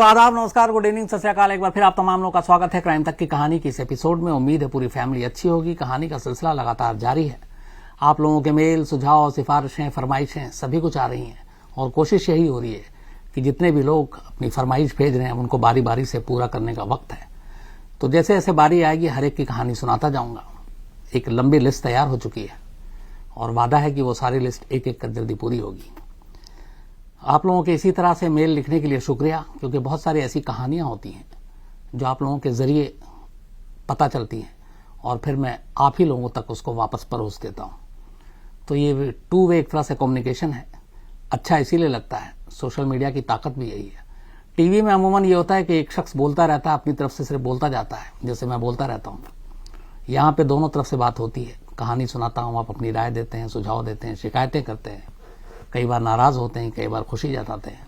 तो आदाब, नमस्कार, गुड इवनिंग, सत श्री अकाल। एक बार फिर आप तमाम लोगों का स्वागत है क्राइम तक की कहानी की इस एपिसोड में। उम्मीद है पूरी फैमिली अच्छी होगी। कहानी का सिलसिला लगातार जारी है। आप लोगों के मेल, सुझाव, सिफारिशें, फरमाइशें सभी कुछ आ रही हैं और कोशिश यही हो रही है कि जितने भी लोग अपनी फरमाइश भेज रहे हैं उनको बारी बारी से पूरा करने का वक्त है। तो जैसे जैसे बारी आएगी हर एक की कहानी सुनाता जाऊंगा। एक लंबी लिस्ट तैयार हो चुकी है और वादा है कि वो सारी लिस्ट एक एक कर जल्दी पूरी होगी। आप लोगों के इसी तरह से मेल लिखने के लिए शुक्रिया, क्योंकि बहुत सारी ऐसी कहानियां होती हैं जो आप लोगों के जरिए पता चलती हैं और फिर मैं आप ही लोगों तक उसको वापस परोस देता हूं। तो ये टू वे एक तरह से कम्युनिकेशन है। अच्छा इसीलिए लगता है, सोशल मीडिया की ताकत भी यही है। टीवी में अमूमन ये होता है कि एक शख्स बोलता रहता है, अपनी तरफ से सिर्फ बोलता जाता है, जैसे मैं बोलता रहता हूँ। यहाँ पे दोनों तरफ से बात होती है। कहानी सुनाता हूँ, आप अपनी राय देते हैं, सुझाव देते हैं, शिकायतें करते हैं, कई बार नाराज होते हैं, कई बार खुशी जताते हैं।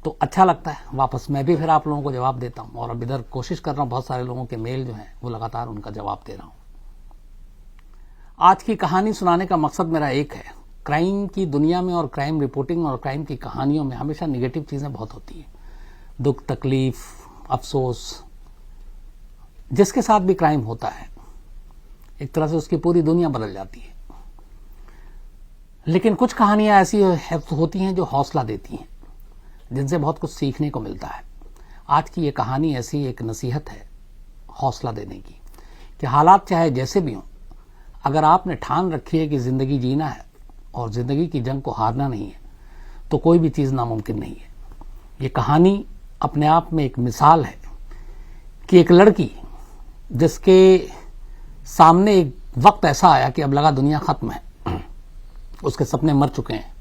तो अच्छा लगता है। वापस मैं भी फिर आप लोगों को जवाब देता हूं और अब इधर कोशिश कर रहा हूं बहुत सारे लोगों के मेल जो हैं वो लगातार उनका जवाब दे रहा हूं। आज की कहानी सुनाने का मकसद मेरा एक है। क्राइम की दुनिया में और क्राइम रिपोर्टिंग और क्राइम की कहानियों में हमेशा निगेटिव चीजें बहुत होती हैं। दुख, तकलीफ, अफसोस। जिसके साथ भी क्राइम होता है एक तरह से उसकी पूरी दुनिया बदल जाती है। लेकिन कुछ कहानियां ऐसी होती हैं जो हौसला देती हैं, जिनसे बहुत कुछ सीखने को मिलता है। आज की ये कहानी ऐसी एक नसीहत है हौसला देने की कि हालात चाहे जैसे भी हों, अगर आपने ठान रखी है कि जिंदगी जीना है और जिंदगी की जंग को हारना नहीं है तो कोई भी चीज नामुमकिन नहीं है। ये कहानी अपने आप में एक मिसाल है कि एक लड़की जिसके सामने एक वक्त ऐसा आया कि अब लगा दुनिया खत्म है, उसके सपने मर चुके हैं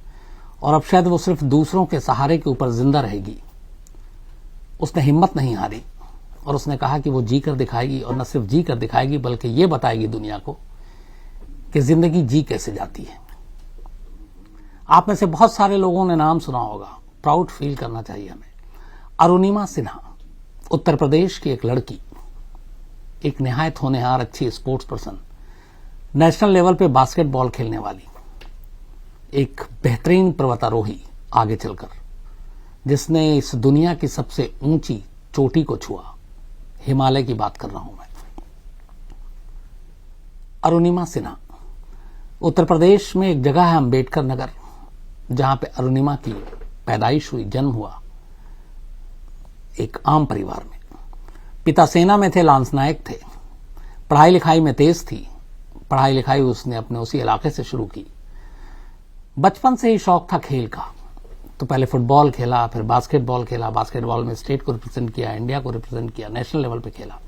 और अब शायद वो सिर्फ दूसरों के सहारे के ऊपर जिंदा रहेगी। उसने हिम्मत नहीं हारी और उसने कहा कि वो जी कर दिखाएगी, और न सिर्फ जी कर दिखाएगी बल्कि ये बताएगी दुनिया को कि जिंदगी जी कैसे जाती है। आप में से बहुत सारे लोगों ने नाम सुना होगा, प्राउड फील करना चाहिए हमें। अरुणिमा सिन्हा, उत्तर प्रदेश की एक लड़की, एक निहायत होनहार अच्छी स्पोर्ट्स पर्सन, नेशनल लेवल पे बास्केटबॉल खेलने वाली, एक बेहतरीन पर्वतारोही आगे चलकर, जिसने इस दुनिया की सबसे ऊंची चोटी को छुआ। हिमालय की बात कर रहा हूं मैं। अरुणिमा सिन्हा, उत्तर प्रदेश में एक जगह है अंबेडकर नगर, जहां पे अरुणिमा की पैदाइश हुई, जन्म हुआ एक आम परिवार में। पिता सेना में थे, लांस नायक थे। पढ़ाई लिखाई में तेज थी। पढ़ाई लिखाई उसने अपने उसी इलाके से शुरू की। बचपन से ही शौक था खेल का, तो पहले फुटबॉल खेला, फिर बास्केटबॉल खेला। बास्केटबॉल में स्टेट को रिप्रेजेंट किया, इंडिया को रिप्रेजेंट किया, नेशनल लेवल पे खेला।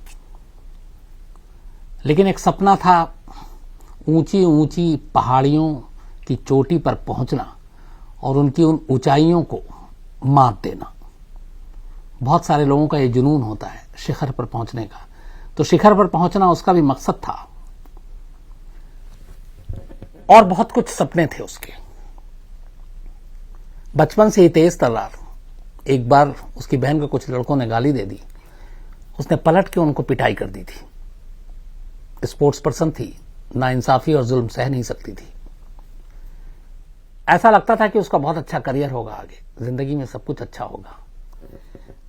लेकिन एक सपना था ऊंची ऊंची पहाड़ियों की चोटी पर पहुंचना और उनकी उन ऊंचाइयों को मात देना। बहुत सारे लोगों का ये जुनून होता है शिखर पर पहुंचने का, तो शिखर पर पहुंचना उसका भी मकसद था और बहुत कुछ सपने थे उसके। बचपन से ही तेज तर्रार। एक बार उसकी बहन को कुछ लड़कों ने गाली दे दी, उसने पलट के उनको पिटाई कर दी थी। स्पोर्ट्स पर्सन थी, नाइंसाफी और जुल्म सह नहीं सकती थी। ऐसा लगता था कि उसका बहुत अच्छा करियर होगा, आगे जिंदगी में सब कुछ अच्छा होगा।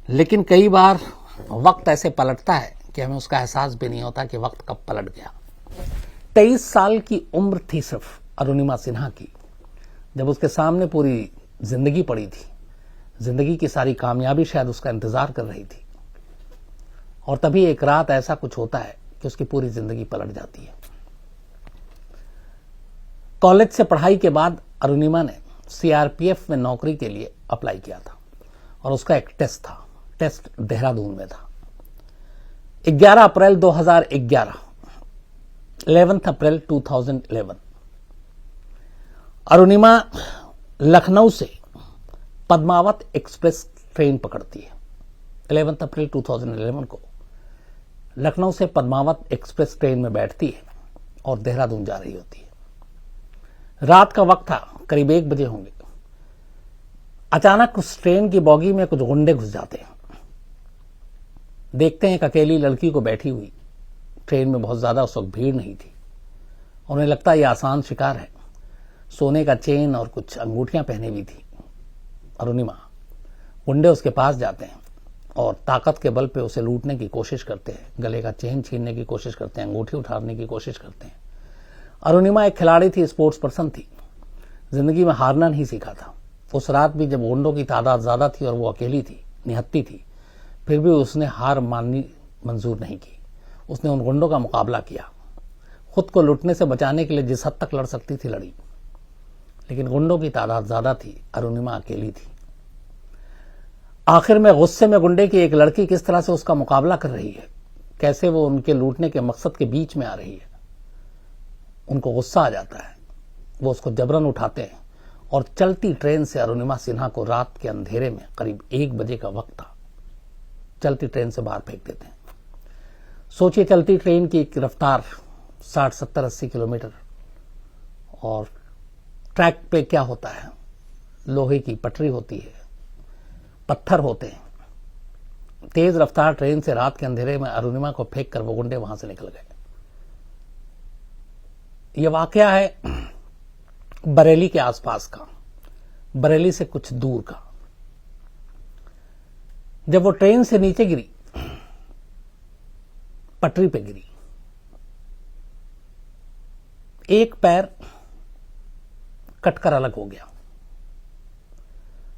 लेकिन कई बार वक्त ऐसे पलटता है कि हमें उसका एहसास भी नहीं होता कि वक्त कब पलट गया। 23 साल की उम्र थी सिर्फ अरुणिमा सिन्हा की, जब उसके सामने पूरी जिंदगी पड़ी थी। जिंदगी की सारी कामयाबी शायद उसका इंतजार कर रही थी, और तभी एक रात ऐसा कुछ होता है कि उसकी पूरी जिंदगी पलट जाती है। कॉलेज से पढ़ाई के बाद अरुणिमा ने सीआरपीएफ में नौकरी के लिए अप्लाई किया था और उसका एक टेस्ट था। टेस्ट देहरादून में था। 11 अप्रैल 2011, 11 अप्रैल 2011 अरुणिमा लखनऊ से पद्मावत एक्सप्रेस ट्रेन पकड़ती है। 11 अप्रैल 2011 को लखनऊ से पद्मावत एक्सप्रेस ट्रेन में बैठती है और देहरादून जा रही होती है। रात का वक्त था, करीब 1 बजे होंगे। अचानक उस ट्रेन की बॉगी में कुछ गुंडे घुस जाते हैं। देखते हैं एक अकेली लड़की को बैठी हुई। ट्रेन में बहुत ज्यादा उस वक्त भीड़ नहीं थी। उन्हें लगता है ये आसान शिकार है। सोने का चेन और कुछ अंगूठियां पहनी हुई थी अरुणिमा। गुंडे उसके पास जाते हैं और ताकत के बल पे उसे लूटने की कोशिश करते हैं, गले का चेन छीनने की कोशिश करते हैं, अंगूठी उठाने की कोशिश करते हैं। अरुणिमा एक खिलाड़ी थी, स्पोर्ट्स पर्सन थी, जिंदगी में हारना नहीं सीखा था। उस रात भी जब गुंडों की तादाद ज्यादा थी और वो अकेली थी, निहत्ती थी, फिर भी उसने हार माननी मंजूर नहीं की। उसने उन गुंडों का मुकाबला किया, खुद को लुटने से बचाने के लिए जिस हद तक लड़ सकती थी लड़ी, लेकिन गुंडों की तादाद ज्यादा थी, अरुणिमा अकेली थी। आखिर में गुस्से में गुंडे की एक लड़की किस तरह से उसका मुकाबला कर रही है, कैसे वो उनके लूटने के मकसद के बीच में आ रही है, उनको गुस्सा आ जाता है। वो उसको जबरन उठाते हैं और चलती ट्रेन से अरुणिमा सिन्हा को रात के अंधेरे में, करीब 1 बजे का वक्त था, चलती ट्रेन से बाहर फेंक देते हैं। सोचिए, चलती ट्रेन की रफ्तार 60, 70, 80 किलोमीटर, और ट्रैक पे क्या होता है, लोहे की पटरी होती है, पत्थर होते हैं। तेज रफ्तार ट्रेन से रात के अंधेरे में अरुणिमा को फेंक कर वो गुंडे वहां से निकल गए। यह वाकया है बरेली के आसपास का, बरेली से कुछ दूर का। जब वो ट्रेन से नीचे गिरी, पटरी पे गिरी, एक पैर कटकर अलग हो गया,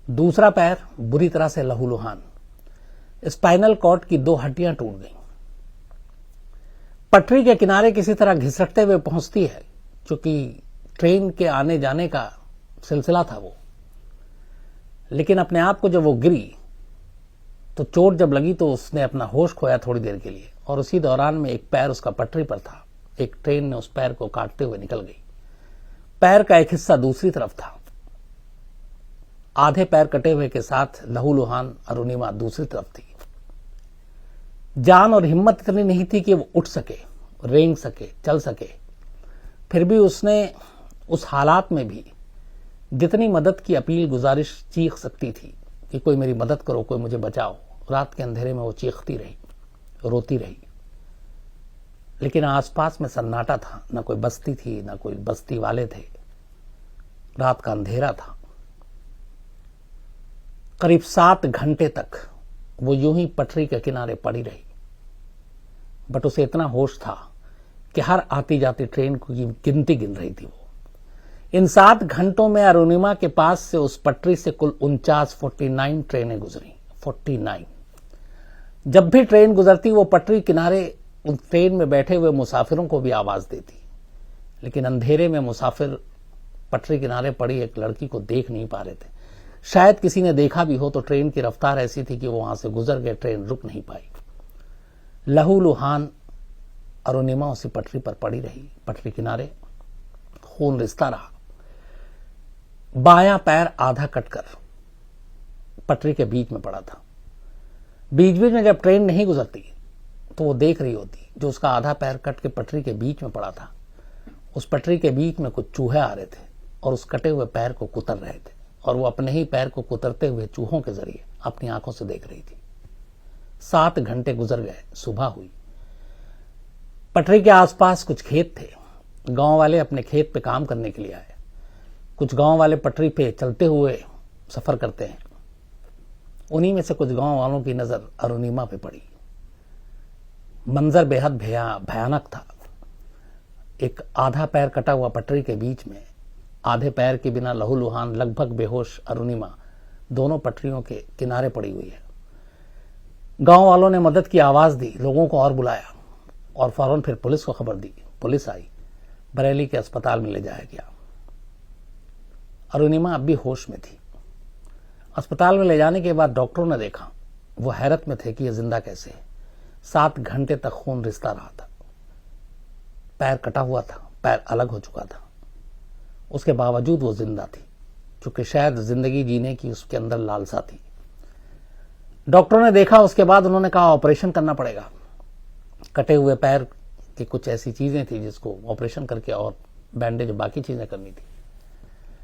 दूसरा पैर बुरी तरह से लहूलुहान, स्पाइनल कॉर्ड की 2 हड्डियां टूट गईं। पटरी के किनारे किसी तरह घिसटते हुए पहुंचती है, क्योंकि ट्रेन के आने जाने का सिलसिला था वो। लेकिन अपने आप को जब वो गिरी तो चोट जब लगी तो उसने अपना होश खोया थोड़ी देर के लिए, और उसी दौरान में एक पैर उसका पटरी पर था। एक ट्रेन ने उस पैर को काटते हुए निकल गई। पैर का एक हिस्सा दूसरी तरफ था, आधे पैर कटे हुए के साथ लहूलुहान अरुणिमा दूसरी तरफ थी। जान और हिम्मत इतनी नहीं थी कि वो उठ सके, रेंग सके, चल सके। फिर भी उसने उस हालात में भी जितनी मदद की अपील, गुजारिश चीख सकती थी कि कोई मेरी मदद करो, कोई मुझे बचाओ, रात के अंधेरे में वो चीखती रही, रोती रही। लेकिन आसपास में सन्नाटा था, ना कोई बस्ती थी, ना कोई बस्ती वाले थे, रात का अंधेरा था। करीब 7 घंटे तक वो यूं ही पटरी के किनारे पड़ी रही, बट उसे इतना होश था कि हर आती जाती ट्रेन की गिनती गिन रही थी वो। इन 7 घंटों में अरुणिमा के पास से उस पटरी से कुल 49 ट्रेनें गुजरी। 49। जब भी ट्रेन गुजरती वो पटरी किनारे उन ट्रेन में बैठे हुए मुसाफिरों को भी आवाज देती, लेकिन अंधेरे में मुसाफिर पटरी किनारे पड़ी एक लड़की को देख नहीं पा रहे थे। शायद किसी ने देखा भी हो तो ट्रेन की रफ्तार ऐसी थी कि वो वहां से गुजर गए, ट्रेन रुक नहीं पाई। लहूलुहान अरुणिमा उसी पटरी पर पड़ी रही, पटरी किनारे खून रिसता रहा। बायां पैर आधा कटकर पटरी के बीच में पड़ा था। बीच बीच में जब ट्रेन नहीं गुजरती तो वो देख रही होती, जो उसका आधा पैर कट के पटरी के बीच में पड़ा था, उस पटरी के बीच में कुछ चूहे आ रहे थे और उस कटे हुए पैर को कुतर रहे थे, और वो अपने ही पैर को कुतरते हुए चूहों के जरिए अपनी आंखों से देख रही थी। 7 घंटे गुजर गए, सुबह हुई। पटरी के आसपास कुछ खेत थे, गांव वाले अपने खेत पे काम करने के लिए आए। कुछ गांव वाले पटरी पे चलते हुए सफर करते हैं, उन्हीं में से कुछ गांव वालों की नजर अरुणिमा पे पड़ी। मंजर बेहद भयानक था। एक आधा पैर कटा हुआ पटरी के बीच में, आधे पैर के बिना लहूलुहान, लगभग बेहोश अरुणिमा दोनों पटरियों के किनारे पड़ी हुई है। गांव वालों ने मदद की आवाज दी, लोगों को और बुलाया, और फौरन फिर पुलिस को खबर दी। पुलिस आई, बरेली के अस्पताल में ले जाया गया। अरुणिमा अब भी होश में थी। अस्पताल में ले जाने के बाद डॉक्टरों ने देखा, वो हैरत में थे कि यह जिंदा कैसे है। 7 घंटे तक खून रिसता रहा था, पैर कटा हुआ था, पैर अलग हो चुका था, उसके बावजूद वो जिंदा थी, क्योंकि शायद जिंदगी जीने की उसके अंदर लालसा थी। डॉक्टरों ने देखा, उसके बाद उन्होंने कहा ऑपरेशन करना पड़ेगा। कटे हुए पैर की कुछ ऐसी चीजें थी जिसको ऑपरेशन करके और बैंडेज बाकी चीजें करनी थी।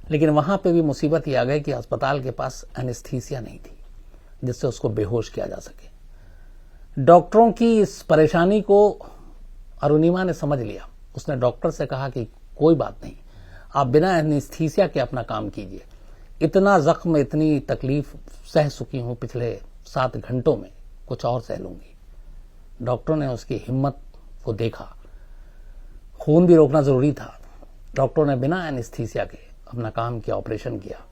लेकिन वहां पे भी मुसीबत ये आ गई कि अस्पताल के पास एनेस्थीसिया नहीं थी जिससे उसको बेहोश किया जा सके। डॉक्टरों की इस परेशानी को अरुणिमा ने समझ लिया। उसने डॉक्टर से कहा कि कोई बात नहीं, आप बिना एनेस्थीसिया के अपना काम कीजिए। इतना जख्म, इतनी तकलीफ सह चुकी हूं पिछले 7 घंटों में कुछ और सह लूंगी। डॉक्टरों ने उसकी हिम्मत को देखा। खून भी रोकना जरूरी था। डॉक्टरों ने बिना एनेस्थीसिया के अपना काम किया, ऑपरेशन किया।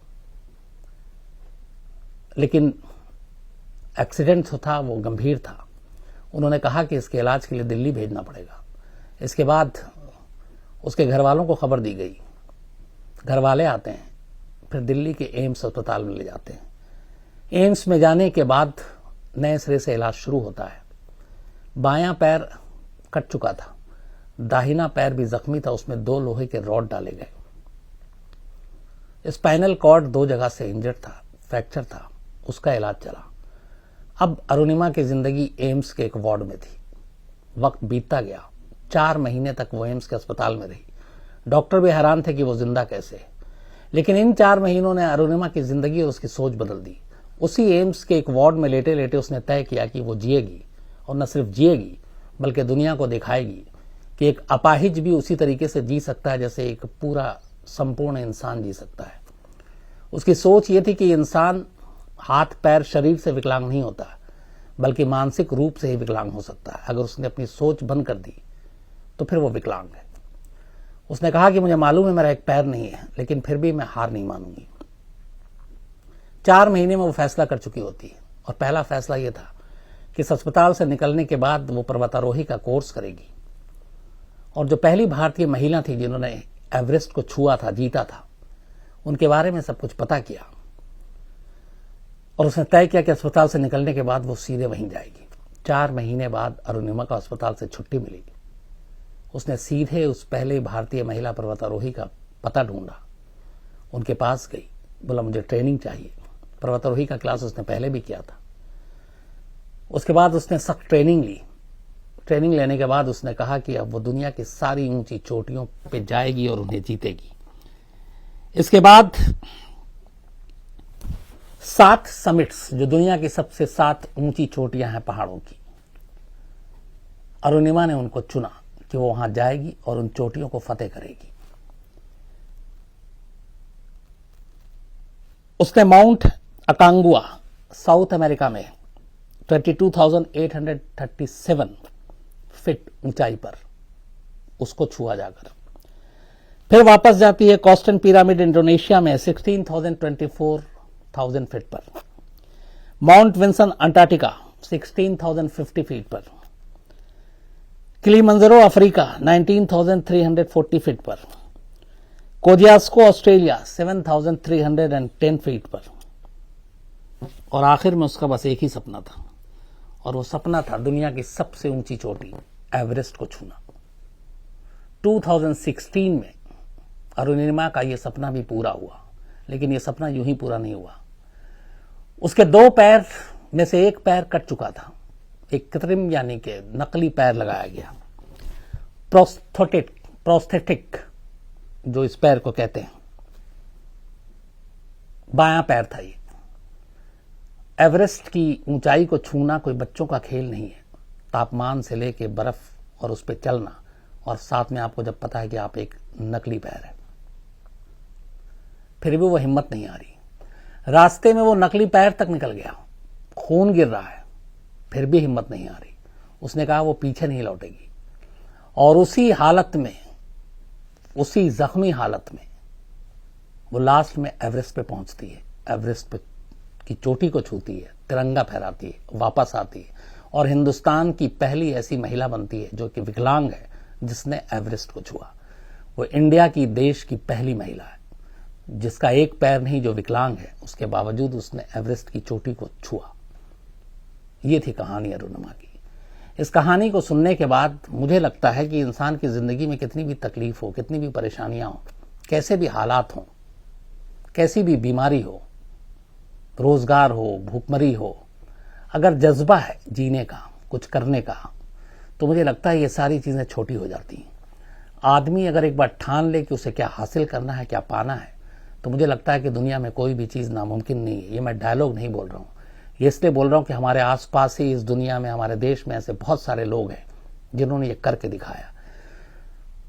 लेकिन एक्सीडेंट जो था वो गंभीर था। उन्होंने कहा कि इसके इलाज के लिए दिल्ली भेजना पड़ेगा। इसके बाद उसके घर वालों को खबर दी गई। घर वाले आते हैं, फिर दिल्ली के एम्स अस्पताल में ले जाते हैं। एम्स में जाने के बाद नए सिरे से इलाज शुरू होता है। बायां पैर कट चुका था, दाहिना पैर भी जख्मी था, उसमें 2 लोहे के रॉड डाले गए। स्पाइनल कॉर्ड 2 जगह से इंजर्ड था, फ्रैक्चर था, उसका इलाज चला। अब अरुणिमा की जिंदगी एम्स के एक वार्ड में थी। वक्त बीतता गया, 4 महीने तक वो एम्स के अस्पताल में रही। डॉक्टर भी हैरान थे कि वो जिंदा कैसे है। लेकिन इन 4 महीनों ने अरुणिमा की जिंदगी और उसकी सोच बदल दी। उसी एम्स के एक वार्ड में लेटे लेटे उसने तय किया कि वो जिएगी, और न सिर्फ जिएगी बल्कि दुनिया को दिखाएगी कि एक अपाहिज भी उसी तरीके से जी सकता है जैसे एक पूरा संपूर्ण इंसान जी सकता है। उसकी सोच ये थी कि इंसान हाथ पैर शरीर से विकलांग नहीं होता, बल्कि मानसिक रूप से ही विकलांग हो सकता है। अगर उसने अपनी सोच बंद कर दी तो फिर वो विकलांग है। उसने कहा कि मुझे मालूम है मेरा एक पैर नहीं है, लेकिन फिर भी मैं हार नहीं मानूंगी। 4 महीने में वो फैसला कर चुकी होती है, और पहला फैसला ये था कि इस अस्पताल से निकलने के बाद वो पर्वतारोही का कोर्स करेगी। और जो पहली भारतीय महिला थी जिन्होंने एवरेस्ट को छुआ था, जीता था, उनके बारे में सब कुछ पता किया। और उसने तय किया कि अस्पताल से निकलने के बाद वो सीधे वहीं जाएगी। 4 महीने बाद अरुणिमा को अस्पताल से छुट्टी मिली। उसने सीधे उस पहले भारतीय महिला पर्वतारोही का पता ढूंढा, उनके पास गई, बोला मुझे ट्रेनिंग चाहिए। पर्वतारोही का क्लास उसने पहले भी किया था। उसके बाद उसने सख्त ट्रेनिंग ली। ट्रेनिंग लेने के बाद उसने कहा कि अब वो दुनिया की सारी ऊंची चोटियों पे जाएगी और उन्हें जीतेगी। इसके बाद 7 समिट्स, जो दुनिया की सबसे 7 ऊंची चोटियां हैं पहाड़ों की, अरुणिमा ने उनको चुना कि वो वहां जाएगी और उन चोटियों को फतेह करेगी। उसने माउंट अकांगुआ साउथ अमेरिका में 22,837 फीट ऊंचाई पर उसको छुआ जाकर। फिर वापस जाती है कॉस्टन पिरामिड इंडोनेशिया में 16,024,000 फीट पर। माउंट विंसन अंटार्कटिका 16,050 फीट पर। किलिमंजारो अफ्रीका 19,340 फीट पर। कोजियास्को ऑस्ट्रेलिया 7,310 फीट पर। और आखिर में उसका बस एक ही सपना था, और वो सपना था दुनिया की सबसे ऊंची चोटी एवरेस्ट को छूना। 2016 में अरुणिमा का ये सपना भी पूरा हुआ, लेकिन ये सपना यूं ही पूरा नहीं हुआ। उसके 2 पैर में से एक पैर कट चुका था। एक कृत्रिम यानी कि नकली पैर लगाया गया, प्रोस्थेटिक जो इस पैर को कहते हैं। बायां पैर था ये। एवरेस्ट की ऊंचाई को छूना कोई बच्चों का खेल नहीं है। तापमान से लेके बर्फ और उस पर चलना, और साथ में आपको जब पता है कि आप एक नकली पैर है, फिर भी वो हिम्मत नहीं आ रही। रास्ते में वो नकली पैर तक निकल गया, खून गिर रहा है, फिर भी हिम्मत नहीं आ रही। उसने कहा वो पीछे नहीं लौटेगी। और उसी हालत में, उसी जख्मी हालत में वो लास्ट में एवरेस्ट पे पहुंचती है। एवरेस्ट पे की चोटी को छूती है, तिरंगा फहराती है, वापस आती है, और हिंदुस्तान की पहली ऐसी महिला बनती है जो कि विकलांग है जिसने एवरेस्ट को छुआ। वो इंडिया की देश की पहली महिला है जिसका एक पैर नहीं, जो विकलांग है, उसके बावजूद उसने एवरेस्ट की चोटी को छुआ। ये थी कहानी अरुणिमा की। इस कहानी को सुनने के बाद मुझे लगता है कि इंसान की जिंदगी में कितनी भी तकलीफ हो, कितनी भी परेशानियां हो, कैसे भी हालात हों, कैसी भी बीमारी हो, रोजगार हो, भूखमरी हो, अगर जज्बा है जीने का, कुछ करने का, तो मुझे लगता है ये सारी चीजें छोटी हो जाती हैं। आदमी अगर एक बार ठान ले कि उसे क्या हासिल करना है, क्या पाना है, तो मुझे लगता है कि दुनिया में कोई भी चीज नामुमकिन नहीं है। ये मैं डायलॉग नहीं बोल रहा हूं, ये इसलिए बोल रहा हूं कि हमारे आसपास ही इस दुनिया में, हमारे देश में ऐसे बहुत सारे लोग हैं जिन्होंने ये करके दिखाया।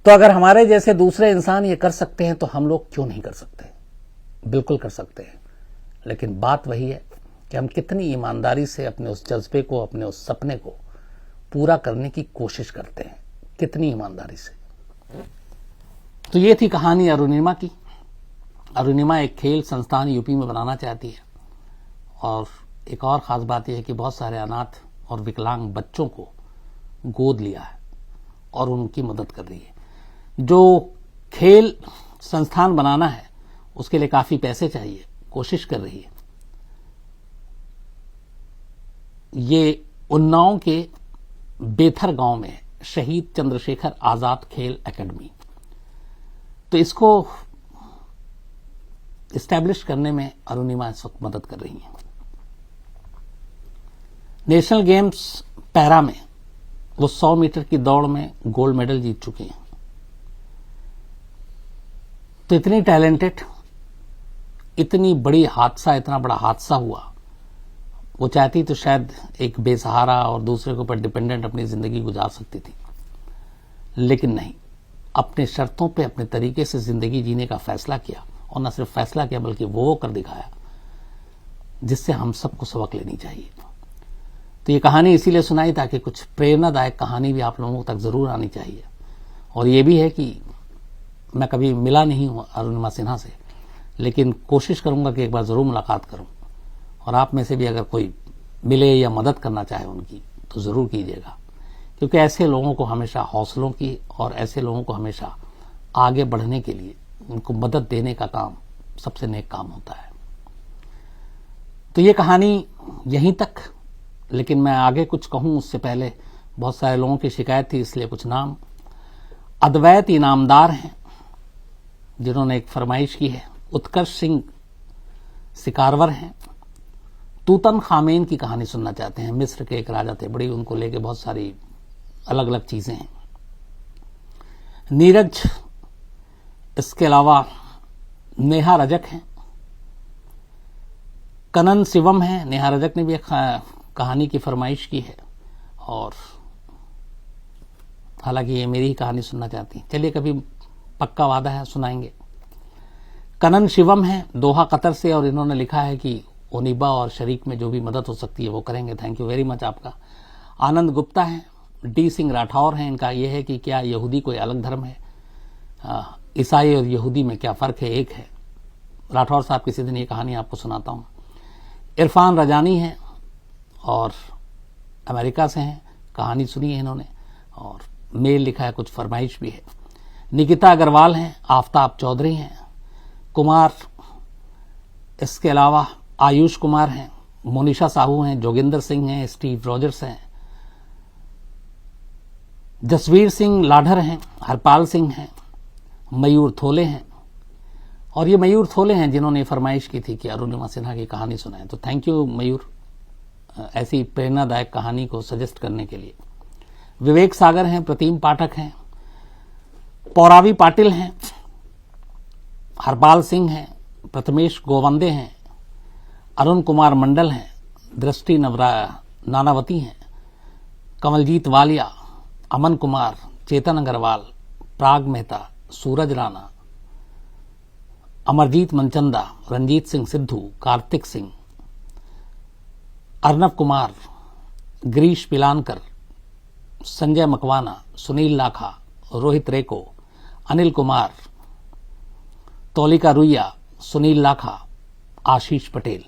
तो अगर हमारे जैसे दूसरे इंसान ये कर सकते हैं तो हम लोग क्यों नहीं कर सकते? बिल्कुल कर सकते हैं। लेकिन बात वही है कि हम कितनी ईमानदारी से अपने उस जज्बे को, अपने उस सपने को पूरा करने की कोशिश करते हैं, कितनी ईमानदारी से। तो ये थी कहानी अरुणिमा की। अरुणिमा एक खेल संस्थान यूपी में बनाना चाहती है, और एक और ख़ास बात यह है कि बहुत सारे अनाथ और विकलांग बच्चों को गोद लिया है और उनकी मदद कर रही है। जो खेल संस्थान बनाना है उसके लिए काफ़ी पैसे चाहिए, कोशिश कर रही है। ये उन्नाव के बेथर गांव में शहीद चंद्रशेखर आजाद खेल एकेडमी, तो इसको इस्टेब्लिश करने में अरुणिमा इस वक्त मदद कर रही हैं। नेशनल गेम्स पैरा में वो 100 मीटर की दौड़ में गोल्ड मेडल जीत चुके हैं। तो इतनी टैलेंटेड, इतनी बड़ी हादसा, इतना बड़ा हादसा हुआ, वो चाहती तो शायद एक बेसहारा और दूसरे के ऊपर डिपेंडेंट अपनी जिंदगी गुजार सकती थी, लेकिन नहीं, अपने शर्तों पे अपने तरीके से जिंदगी जीने का फैसला किया, और न सिर्फ फैसला किया बल्कि वो कर दिखाया जिससे हम सबको सबक लेनी चाहिए। तो ये कहानी इसीलिए सुनाई ताकि कुछ प्रेरणादायक कहानी भी आप लोगों तक जरूर आनी चाहिए। और ये भी है कि मैं कभी मिला नहीं हूं अरुणिमा सिन्हा से, लेकिन कोशिश करूंगा कि एक बार जरूर मुलाकात करूं, और आप में से भी अगर कोई मिले या मदद करना चाहे उनकी तो जरूर कीजिएगा, क्योंकि ऐसे लोगों को हमेशा हौसलों की और ऐसे लोगों को हमेशा आगे बढ़ने के लिए उनको मदद देने का काम सबसे नेक काम होता है। तो ये कहानी यहीं तक, लेकिन मैं आगे कुछ कहूं उससे पहले बहुत सारे लोगों की शिकायत थी, इसलिए कुछ नाम। अद्वैत इनामदार हैं जिन्होंने एक फरमाइश की है। उत्कर्ष सिंह सिकारवर हैं। तूतन खामेन की कहानी सुनना चाहते हैं। मिस्र के एक राजा थे, बड़ी उनको लेके बहुत सारी अलग अलग चीजें हैं। नीरज, इसके अलावा नेहा रजक हैं। कनन शिवम हैं। नेहा रजक ने भी एक कहानी की फरमाइश की है, और हालांकि ये मेरी ही कहानी सुनना चाहती हैं। चलिए, कभी पक्का वादा है सुनाएंगे। कनन शिवम हैं दोहा कतर से, और इन्होंने लिखा है कि ओनिबा और शरीक में जो भी मदद हो सकती है वो करेंगे। थैंक यू वेरी मच आपका। आनंद गुप्ता हैं। डी सिंह राठौर हैं। इनका यह है कि क्या यहूदी कोई अलग धर्म है, ईसाई और यहूदी में क्या फर्क है, एक है। राठौर साहब किसी दिन ये कहानी आपको सुनाता हूं। इरफान रजानी हैं और अमेरिका से हैं। कहानी सुनी है इन्होंने और मेल लिखा है, कुछ फरमाइश भी है। निकिता अग्रवाल हैं। आफ्ताब चौधरी हैं। कुमार, इसके अलावा आयुष कुमार हैं। मोनिशा साहू हैं। जोगिंदर सिंह हैं। स्टीव रॉजर्स हैं। जसवीर सिंह लाढ़र हैं। हरपाल सिंह हैं। मयूर थोले हैं। और ये मयूर थोले हैं जिन्होंने फरमाइश की थी कि अरुणिमा सिन्हा की कहानी सुनाएं। तो थैंक यू मयूर, ऐसी प्रेरणादायक कहानी को सजेस्ट करने के लिए। विवेक सागर हैं। प्रतिम पाठक हैं। पौरावी पाटिल हैं। हरपाल सिंह हैं। प्रथमेश गोवंदे हैं। अरुण कुमार मंडल हैं। दृष्टि नानावती हैं। कमलजीत वालिया, अमन कुमार, चेतन अग्रवाल, प्राग मेहता, सूरज राणा, अमरजीत मनचंदा, रंजीत सिंह सिद्धू, कार्तिक सिंह, अर्नब कुमार, गिरीश पिलानकर, संजय मकवाना, सुनील लाखा, रोहित रेको, अनिल कुमार, तौलिका रुइया, सुनील लाखा, आशीष पटेल।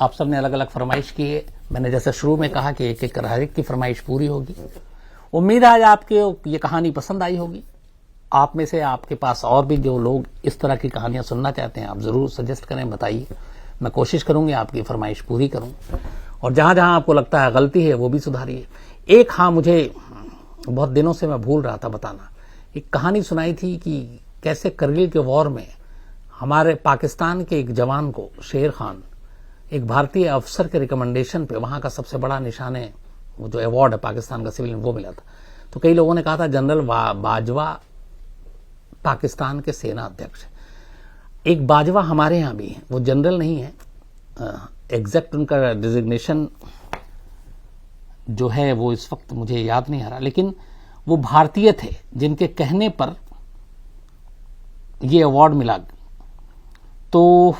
आप सबने अलग अलग फरमाइश की है। मैंने जैसे शुरू में कहा कि एक एक हर एक की फरमाइश पूरी होगी। उम्मीद है आज आपके ये कहानी पसंद आई होगी। आप में से आपके पास और भी जो लोग इस तरह की कहानियां सुनना चाहते हैं, आप जरूर सजेस्ट करें, बताइए। मैं कोशिश करूंगी आपकी फरमाइश पूरी करूं, और जहां जहां आपको लगता है गलती है वो भी सुधारिए। एक हाँ, मुझे बहुत दिनों से मैं भूल रहा था बताना। एक कहानी सुनाई थी कि कैसे करगिल के वॉर में हमारे पाकिस्तान के एक जवान को, शेर खान, एक भारतीय अफसर के रिकमेंडेशन पे वहां का सबसे बड़ा निशाने, वो जो अवार्ड है पाकिस्तान का सिविलियन, वो मिला था। तो कई लोगों ने कहा था जनरल बाजवा पाकिस्तान के सेना अध्यक्ष। एक बाजवा हमारे यहां भी है, वो जनरल नहीं है, एग्जैक्ट उनका डिजिग्नेशन जो है वो इस वक्त मुझे याद नहीं आ रहा, लेकिन वो भारतीय थे जिनके कहने पर ये अवार्ड मिला। तो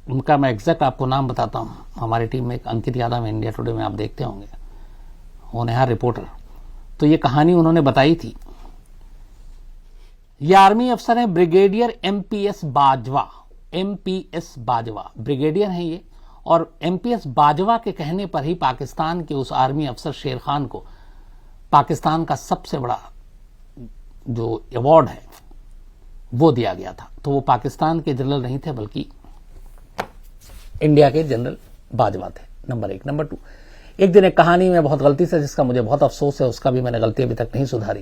उनका मैं एग्जैक्ट आपको नाम बताता हूँ। हमारी टीम में एक अंकित यादव है, इंडिया टुडे में आप देखते होंगे, होनहार रिपोर्टर। तो ये कहानी उन्होंने बताई थी। ये आर्मी अफसर है brigadier MPS Bajwa. MPS Bajwa brigadier हैं ये, और एमपीएस बाजवा के कहने पर ही पाकिस्तान के उस आर्मी अफसर शेर खान को पाकिस्तान का सबसे बड़ा जो अवार्ड है वो दिया गया था। तो वो पाकिस्तान के जनरल नहीं थे बल्कि इंडिया के जनरल बाजवा थे, नंबर 1। नंबर 2, एक दिन एक कहानी में बहुत गलती से, जिसका मुझे बहुत अफसोस है, उसका भी मैंने गलती अभी तक नहीं सुधारी,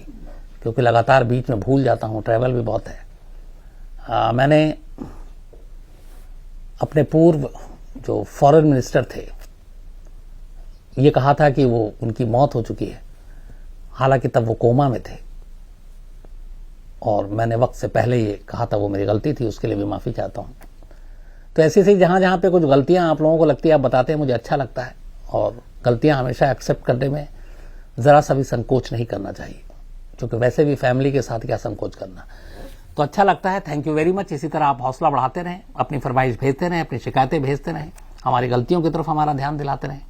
क्योंकि लगातार बीच में भूल जाता हूं, ट्रैवल भी बहुत है। मैंने अपने पूर्व जो फॉरेन मिनिस्टर थे ये कहा था कि वो उनकी मौत हो चुकी है, हालांकि तब वो कोमा में थे, और मैंने वक्त से पहले ये कहा था, वो मेरी गलती थी, उसके लिए भी माफी चाहता हूं। तो ऐसी ऐसी जहां जहां पे कुछ गलतियां आप लोगों को लगती है, आप बताते हैं, मुझे अच्छा लगता है, और गलतियां हमेशा एक्सेप्ट करने में जरा सा भी संकोच नहीं करना चाहिए, क्योंकि वैसे भी फैमिली के साथ क्या संकोच करना। तो अच्छा लगता है, थैंक यू वेरी मच। इसी तरह आप हौसला बढ़ाते रहें, अपनी फरमाइश भेजते रहें, अपनी शिकायतें भेजते रहें, हमारी गलतियों की तरफ हमारा ध्यान दिलाते रहें।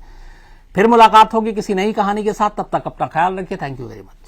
फिर मुलाकात होगी किसी नई कहानी के साथ, तब तक अपना ख्याल रखिए। Thank you very much.